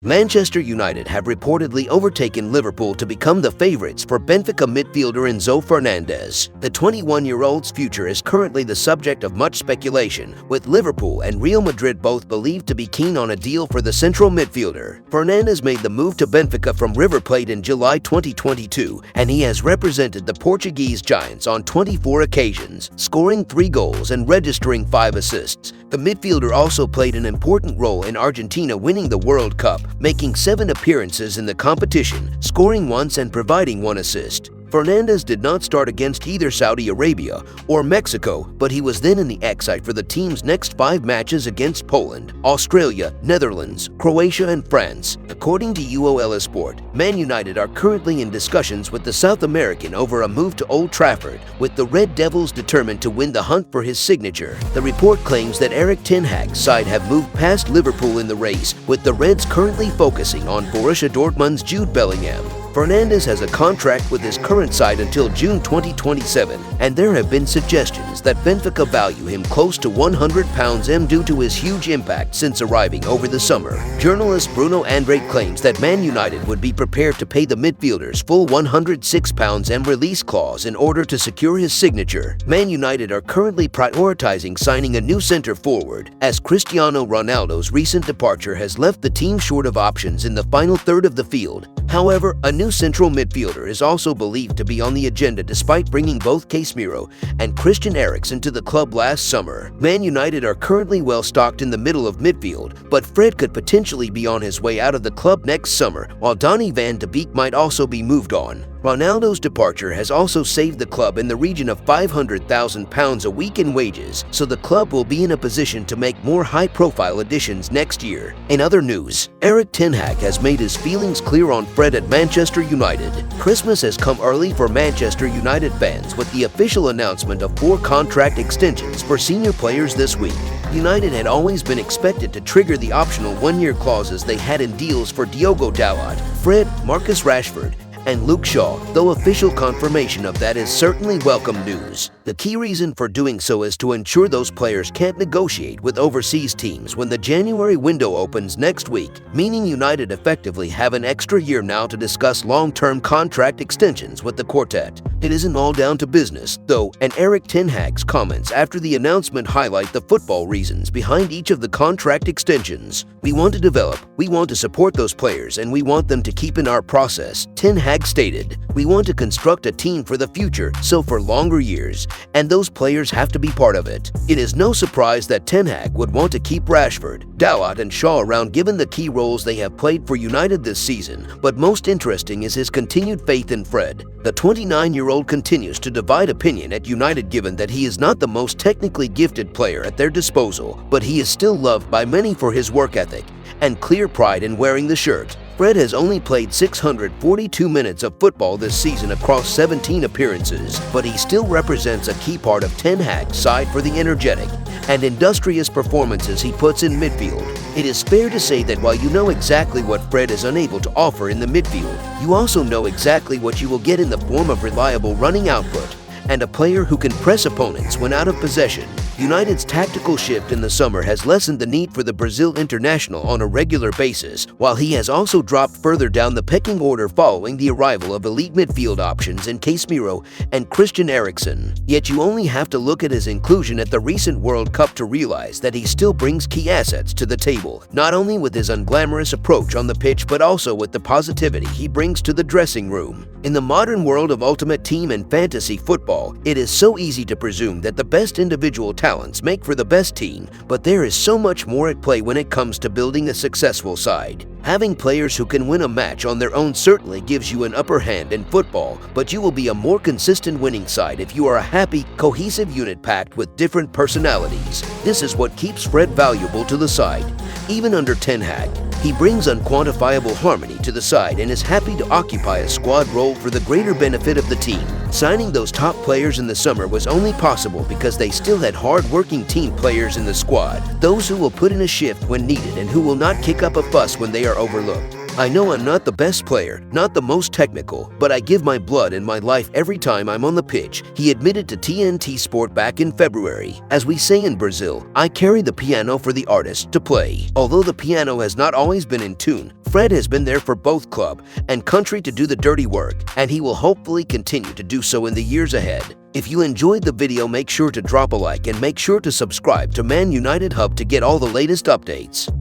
Manchester United have reportedly overtaken Liverpool to become the favourites for Benfica midfielder Enzo Fernandez. The 21-year-old's future is currently the subject of much speculation, with Liverpool and Real Madrid both believed to be keen on a deal for the central midfielder. Fernandes made the move to Benfica from River Plate in July 2022, and he has represented the Portuguese Giants on 24 occasions, scoring 3 goals and registering 5 assists. The midfielder also played an important role in Argentina winning the World Cup, making 7 appearances in the competition, scoring once and providing 1 assist. Fernandes did not start against either Saudi Arabia or Mexico, but he was then in the X-side for the team's next 5 matches against Poland, Australia, Netherlands, Croatia and France. According to UOL Sport, Man United are currently in discussions with the South American over a move to Old Trafford, with the Red Devils determined to win the hunt for his signature. The report claims that Erik ten Hag's side have moved past Liverpool in the race, with the Reds currently focusing on Borussia Dortmund's Jude Bellingham. Fernandes has a contract with his current side until June 2027, and there have been suggestions that Benfica value him close to £100 due to his huge impact since arriving over the summer. Journalist Bruno Andrade claims that Man United would be prepared to pay the midfielder's full £106 release clause in order to secure his signature. Man United are currently prioritizing signing a new centre forward, as Cristiano Ronaldo's recent departure has left the team short of options in the final third of the field. However, a new central midfielder is also believed to be on the agenda despite bringing both Casemiro and Christian Eriksen to the club last summer. Man United are currently well stocked in the middle of midfield, but Fred could potentially be on his way out of the club next summer, while Donny van de Beek might also be moved on. Ronaldo's departure has also saved the club in the region of £500,000 a week in wages, so the club will be in a position to make more high-profile additions next year. In other news, Erik ten Hag has made his feelings clear on Fred at Manchester United. Christmas has come early for Manchester United fans with the official announcement of 4 contract extensions for senior players this week. United had always been expected to trigger the optional 1-year clauses they had in deals for Diogo Dalot, Fred, Marcus Rashford, and Luke Shaw, though official confirmation of that is certainly welcome news. The key reason for doing so is to ensure those players can't negotiate with overseas teams when the January window opens next week, meaning United effectively have an extra year now to discuss long-term contract extensions with the quartet. It isn't all down to business, though, and Erik ten Hag's comments after the announcement highlight the football reasons behind each of the contract extensions. We want to develop, we want to support those players, and we want them to keep in our process, ten Hag stated. We want to construct a team for the future, so for longer years, and those players have to be part of it. It is no surprise that ten Hag would want to keep Rashford, Dalot and Shaw around given the key roles they have played for United this season, but most interesting is his continued faith in Fred. The 29-year-old continues to divide opinion at United given that he is not the most technically gifted player at their disposal, but he is still loved by many for his work ethic and clear pride in wearing the shirt. Fred has only played 642 minutes of football this season across 17 appearances, but he still represents a key part of ten Hag's side for the energetic and industrious performances he puts in midfield. It is fair to say that while you know exactly what Fred is unable to offer in the midfield, you also know exactly what you will get in the form of reliable running output and a player who can press opponents when out of possession. United's tactical shift in the summer has lessened the need for the Brazil international on a regular basis, while he has also dropped further down the pecking order following the arrival of elite midfield options in Casemiro and Christian Eriksen. Yet you only have to look at his inclusion at the recent World Cup to realize that he still brings key assets to the table, not only with his unglamorous approach on the pitch but also with the positivity he brings to the dressing room. In the modern world of ultimate team and fantasy football, it is so easy to presume that the best individual talents make for the best team, but there is so much more at play when it comes to building a successful side. Having players who can win a match on their own certainly gives you an upper hand in football, but you will be a more consistent winning side if you are a happy, cohesive unit packed with different personalities. This is what keeps Fred valuable to the side. Even under ten Hag, he brings unquantifiable harmony to the side and is happy to occupy a squad role for the greater benefit of the team. Signing those top players in the summer was only possible because they still had hard-working team players in the squad, those who will put in a shift when needed and who will not kick up a fuss when they are overlooked. I know I'm not the best player, not the most technical, but I give my blood and my life every time I'm on the pitch, he admitted to TNT Sport back in February. As we say in Brazil, I carry the piano for the artist to play. Although the piano has not always been in tune, Fred has been there for both club and country to do the dirty work, and he will hopefully continue to do so in the years ahead. If you enjoyed the video, make sure to drop a like and make sure to subscribe to Man United Hub to get all the latest updates.